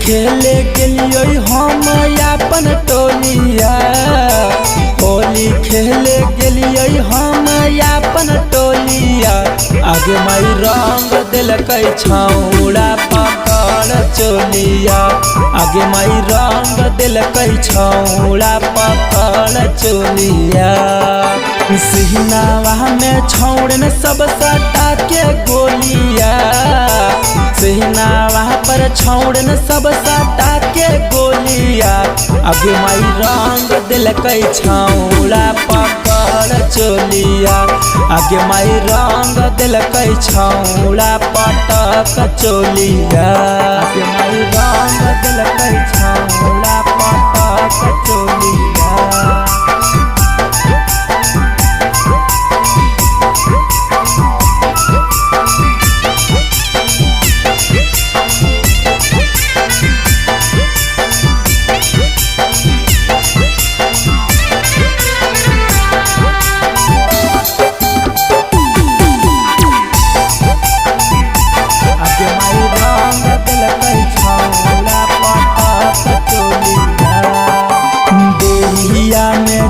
खेले गेलियो हम अपन टोलिया, होली खेले गेलियो हम अपन टोलिया। आगे माई रंग दिलकै छौड़ा पकड़ चोलिया, आगे माई रंग दिलकै छौड़ा पकड़ चोलिया। सिहनावा में छौड़न सब सटा के गोलिया, सिहनावा पर छौड़न सब सटा के गोलिया। आगे माई रंग दिलकै छौड़ा पकड़ चोलिया, आगे माई रंग दिलकै छौड़ा पटक चोलिया, आगे माई रंग दिलकै छौड़ा पटक चोलिया।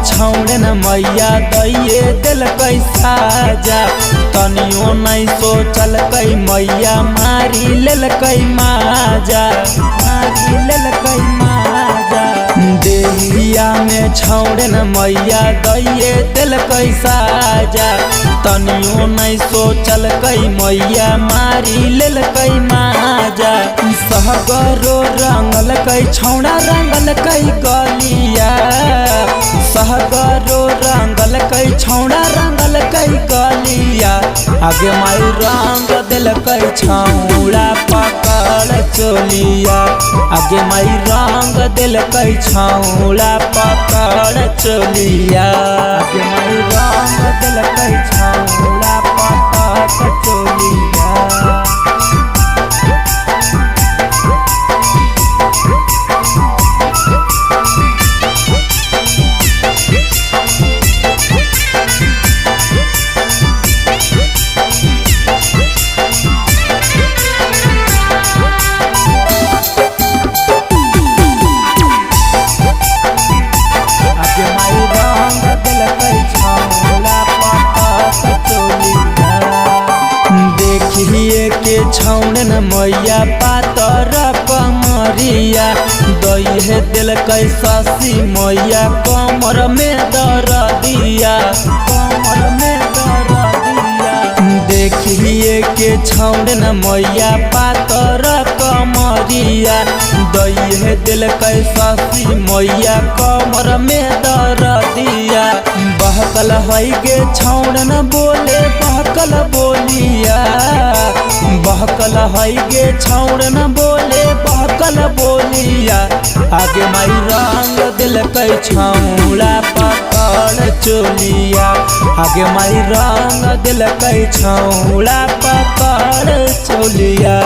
छौड़न मैया दैये दिलकै साजा, तनियो नहीं सोचलकै मैया मारी लेलकै माजा, मारी लेलकै माजा। देहिया में छौड़न मैया दैये दिलकै साजा, तनियो नहीं सोचलकै मैया मारी लेलकै माजा। सहगरो रंगलकै छौड़ा रंगलकै गलिया, सहगरो रंगलकै छौड़ा रंगलकै गलिया। आगे माई रंग दिलकै छौड़ा पकड़ चोलिया, आगे माई रंग दिलकै छौड़ा पकड़ चोलिया, आगे माई रंग दिलकै छौड़ा पकड़ चोलिया। देखिए के छौड़न मैया पातर कमरिया, दैहे दिलकै ससी मैया कमर में दर्दिया, कमर में दर्दिया। देखिए के छौड़न मैया पातर कमरिया, दैहे दिलकै ससी मैया कमर में दर्दिया। बहकल है गे छौड़न बोले बहकल बोलिया, बहकल है गे छौड़न बोले बहकल बोलिया। आगे माई रंग दिलकै छौड़ा पकड़ चोलिया, आगे माई रंग दिलकै छौड़ा पकड़ चोलिया।